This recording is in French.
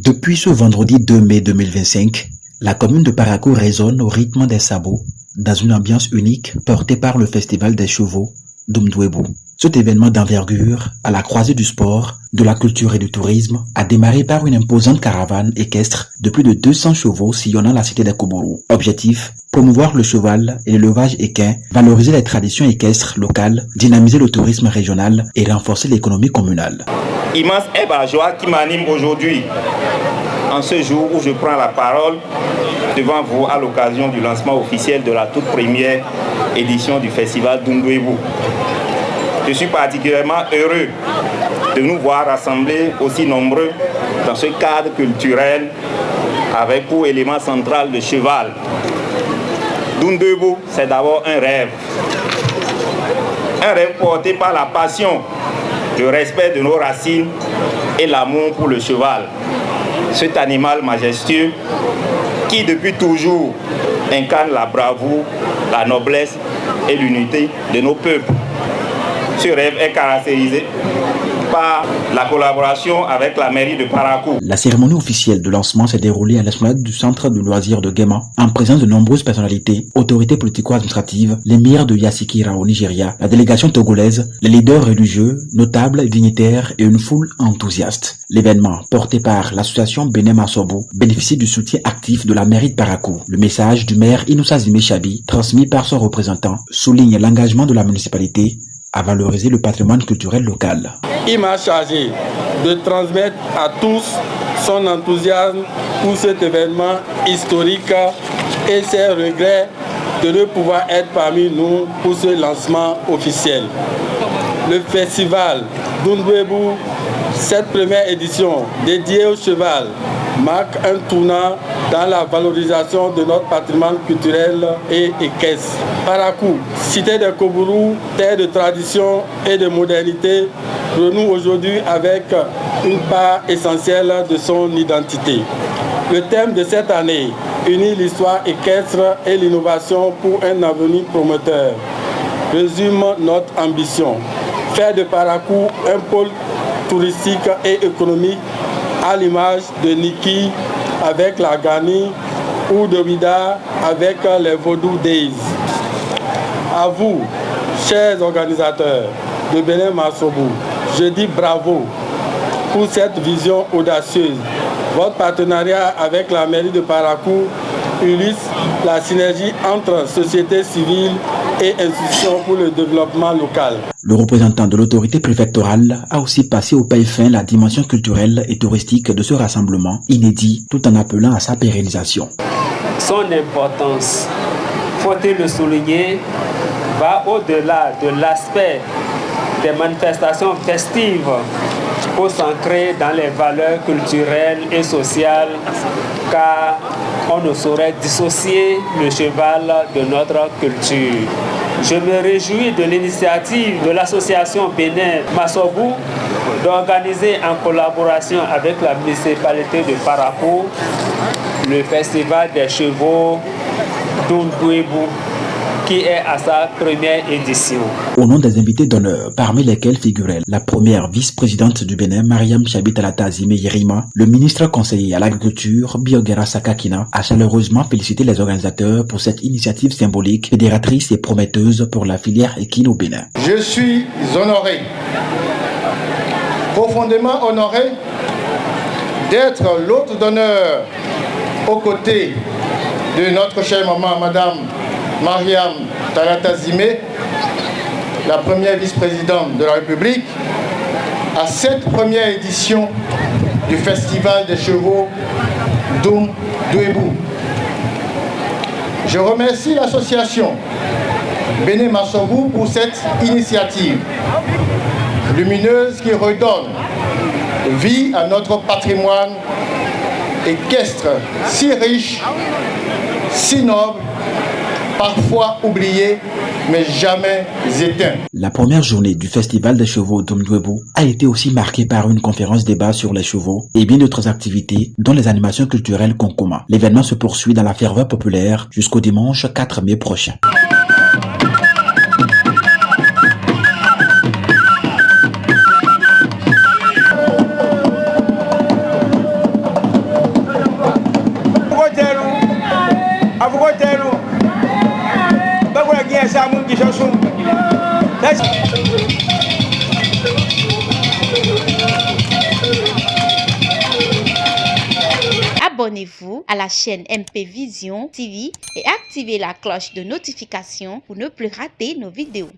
Depuis ce vendredi 2 mai 2025, la commune de Parakou résonne au rythme des sabots dans une ambiance unique portée par le Festival des chevaux d'Umdwebu. Cet événement d'envergure, à la croisée du sport, de la culture et du tourisme, a démarré par une imposante caravane équestre de plus de 200 chevaux sillonnant la cité des Kobourou. Objectif, promouvoir le cheval et l'élevage équin, valoriser les traditions équestres locales, dynamiser le tourisme régional et renforcer l'économie communale. Immense est ma joie qui m'anime aujourd'hui, en ce jour où je prends la parole devant vous à l'occasion du lancement officiel de la toute première édition du Festival d'Umdwebu. Je suis particulièrement heureux de nous voir rassemblés aussi nombreux dans ce cadre culturel avec pour élément central le cheval. D'Umdwebu, c'est d'abord un rêve porté par la passion, le respect de nos racines et l'amour pour le cheval. Cet animal majestueux qui depuis toujours incarne la bravoure, la noblesse et l'unité de nos peuples. Ce rêve est caractérisé par la collaboration avec la mairie de Parakou. La cérémonie officielle de lancement s'est déroulée à l'esplanade du centre de loisirs de Guéma, en présence de nombreuses personnalités, autorités politico-administratives, l'émir de Yassikira au Nigeria, la délégation togolaise, les leaders religieux, notables et dignitaires et une foule enthousiaste. L'événement, porté par l'association Bénin Massobou, bénéficie du soutien actif de la mairie de Parakou. Le message du maire Inoussa Zimé Chabi, transmis par son représentant, souligne l'engagement de la municipalité à valoriser le patrimoine culturel local. Il m'a chargé de transmettre à tous son enthousiasme pour cet événement historique et ses regrets de ne pouvoir être parmi nous pour ce lancement officiel. Le festival d'Umdwebu, cette première édition dédiée au cheval, marque un tournant dans la valorisation de notre patrimoine culturel et équestre. Parakou, cité des Kobourou, terre de tradition et de modernité, renoue aujourd'hui avec une part essentielle de son identité. Le thème de cette année unit l'histoire équestre et l'innovation pour un avenir prometteur. Résume notre ambition, faire de Parakou un pôle touristique et économique à l'image de Niki avec la Ghani ou de Vida avec les Vodou Days. À vous, chers organisateurs de Bénin Massobou, je dis bravo pour cette vision audacieuse. Votre partenariat avec la mairie de Parakou illustre la synergie entre société civile et institutions pour le développement local. Le représentant de l'autorité préfectorale a aussi passé au paille fin la dimension culturelle et touristique de ce rassemblement inédit tout en appelant à sa pérennisation. Son importance, faut-il le souligner, va au-delà de l'aspect des manifestations festives pour s'ancrer dans les valeurs culturelles et sociales, car on ne saurait dissocier le cheval de notre culture. Je me réjouis de l'initiative de l'association Bénin Massobou d'organiser en collaboration avec la municipalité de Parakou le Festival des chevaux d'Umdwebu, qui est à sa première édition. Au nom des invités d'honneur, parmi lesquels figurait la première vice-présidente du Bénin, Mariam Chabi Talata Zimé Yerima, le ministre conseiller à l'agriculture, Biogera Sakakina, a chaleureusement félicité les organisateurs pour cette initiative symbolique, fédératrice et prometteuse pour la filière équine au Bénin. Je suis honoré, profondément honoré, d'être l'hôte d'honneur aux côtés de notre chère maman, Madame Mariam Talata Zimé, la première vice-présidente de la République, à cette première édition du Festival des chevaux d'Umdwebu. Je remercie l'association Bénin Massobou pour cette initiative lumineuse qui redonne vie à notre patrimoine équestre si riche, si noble, parfois oublié, mais jamais éteint. La première journée du Festival des chevaux d'Umdwebu a été aussi marquée par une conférence débat sur les chevaux et bien d'autres activités, dont les animations culturelles Konkoma. L'événement se poursuit dans la ferveur populaire jusqu'au dimanche 4 mai prochain. Abonnez-vous à la chaîne MP Vision TV et activez la cloche de notification pour ne plus rater nos vidéos.